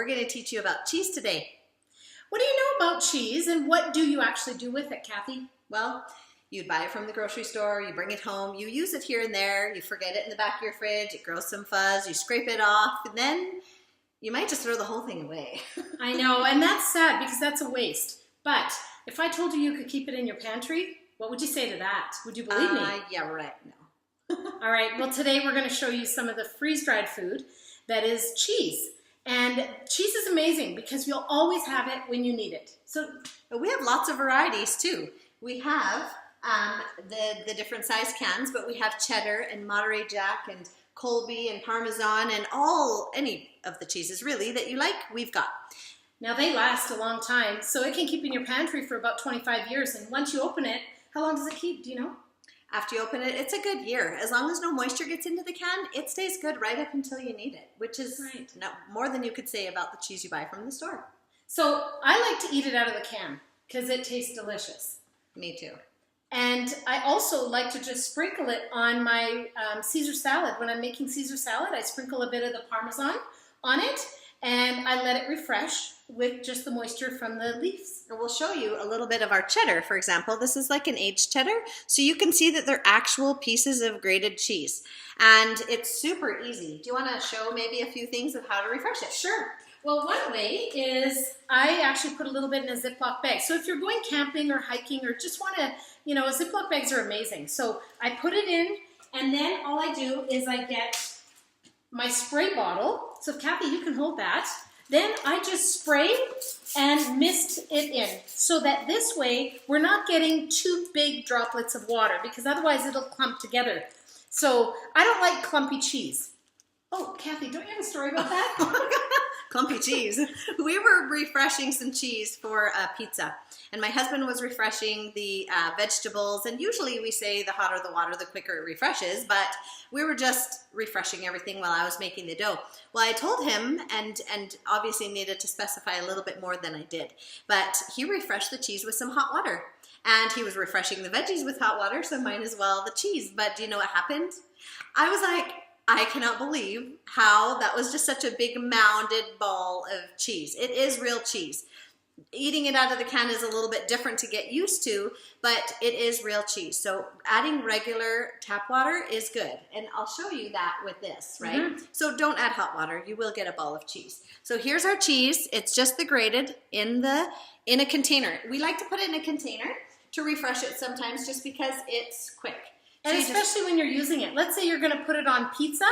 going to teach you about cheese today. What do you know about cheese, and what do you actually do with it, Kathy? Well, you'd buy it from the grocery store, you bring it home, you use it here and there, you forget it in the back of your fridge, it grows some fuzz, you scrape it off, and then you might just throw the whole thing away. I know, and that's sad because that's a waste. But if I told you you could keep it in your pantry, what would you say to that? Would you believe me? Yeah, right. No. All right, well today we're going to show you some of the freeze-dried food that is cheese. And cheese is amazing because you'll always have it when you need it. So we have lots of varieties too. We have the different size cans, but we have cheddar and Monterey Jack and Colby and Parmesan and any of the cheeses really that you like, we've got. Now they last a long time, so it can keep in your pantry for about 25 years. And once you open it, how long does it keep? Do you know? After you open it, it's a good year. As long as no moisture gets into the can, it stays good right up until you need it, which is more than you could say about the cheese you buy from the store. So I like to eat it out of the can because it tastes delicious. Me too. And I also like to just sprinkle it on my Caesar salad. When I'm making Caesar salad, I sprinkle a bit of the Parmesan on it, and I let it refresh with just the moisture from the leaves. And we'll show you a little bit of our cheddar, for example. This is like an aged cheddar, so you can see that they're actual pieces of grated cheese. And it's super easy. Do you want to show maybe a few things of how to refresh it? Sure. Well, one way is I actually put a little bit in a Ziploc bag. So if you're going camping or hiking or just want to, Ziploc bags are amazing. So I put it in, and then all I do is I get my spray bottle. So Kathy, you can hold that. Then I just spray and mist it in so that this way we're not getting too big droplets of water because otherwise it'll clump together. So I don't like clumpy cheese. Oh, Kathy, don't you have a story about that? Clumpy cheese. We were refreshing some cheese for pizza, and my husband was refreshing the vegetables, and usually we say the hotter the water, the quicker it refreshes, but we were just refreshing everything while I was making the dough. Well, I told him, and obviously needed to specify a little bit more than I did, but he refreshed the cheese with some hot water, and he was refreshing the veggies with hot water, so might as well the cheese. But do you know what happened? I was like, I cannot believe how that was just such a big mounded ball of cheese. It is real cheese. Eating it out of the can is a little bit different to get used to, but it is real cheese. So adding regular tap water is good. And I'll show you that with this, right? Mm-hmm. So don't add hot water. You will get a ball of cheese. So here's our cheese. It's just the grated in a container. We like to put it in a container to refresh it sometimes just because it's quick. And especially when you're using it. Let's say you're going to put it on pizza.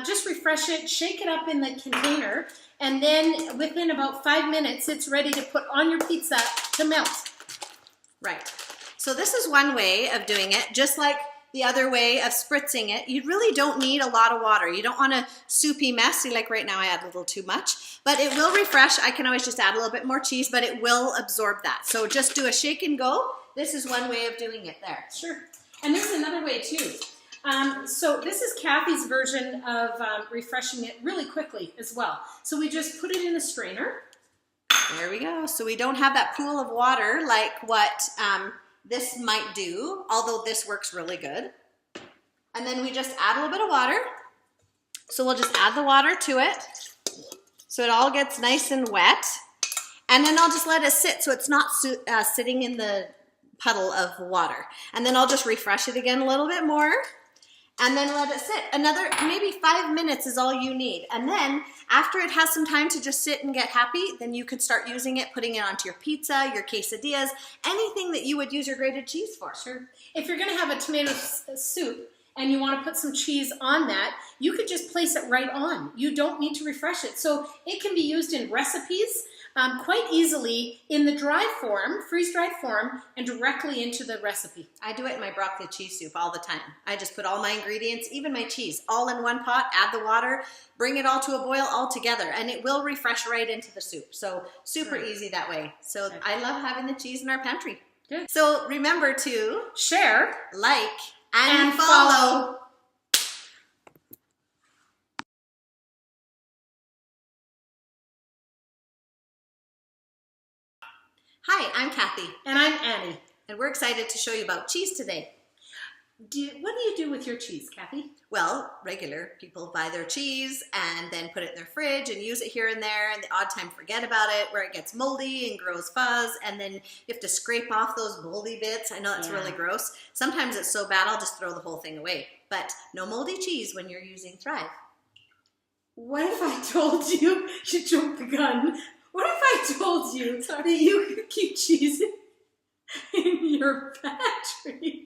Just refresh it, shake it up in the container, and then within about 5 minutes, it's ready to put on your pizza to melt. Right. So this is one way of doing it, just like the other way of spritzing it. You really don't need a lot of water. You don't want a soupy mess. See, like right now I add a little too much, but it will refresh. I can always just add a little bit more cheese, but it will absorb that. So just do a shake and go. This is one way of doing it there. Sure. And there's another way too. So this is Kathy's version of refreshing it really quickly as well. So we just put it in a strainer. There we go. So we don't have that pool of water like what this might do, although this works really good. And then we just add a little bit of water. So we'll just add the water to it so it all gets nice and wet. And then I'll just let it sit so it's not sitting in the puddle of water. And then I'll just refresh it again a little bit more and then let it sit. Another maybe 5 minutes is all you need. And then after it has some time to just sit and get happy, then you could start using it, putting it onto your pizza, your quesadillas, anything that you would use your grated cheese for. Sure. If you're going to have a tomato soup and you want to put some cheese on that, you could just place it right on. You don't need to refresh it. So it can be used in recipes quite easily in the dry form, freeze-dried form, and directly into the recipe. I do it in my broccoli cheese soup all the time. I just put all my ingredients, even my cheese, all in one pot, add the water, bring it all to a boil all together, and it will refresh right into the soup. So super easy that way. So I love having the cheese in our pantry. Good. So remember to share, like, and follow. Hi, I'm Kathy. And I'm Annie. And we're excited to show you about cheese today. what do you do with your cheese, Kathy? Well, regular people buy their cheese and then put it in their fridge and use it here and there, and the odd time forget about it, where it gets moldy and grows fuzz, and then you have to scrape off those moldy bits. I know that's really gross. Sometimes it's so bad I'll just throw the whole thing away. But no moldy cheese when you're using Thrive. What if I told you jumped the gun? What if I told you that you could keep cheese in your pantry?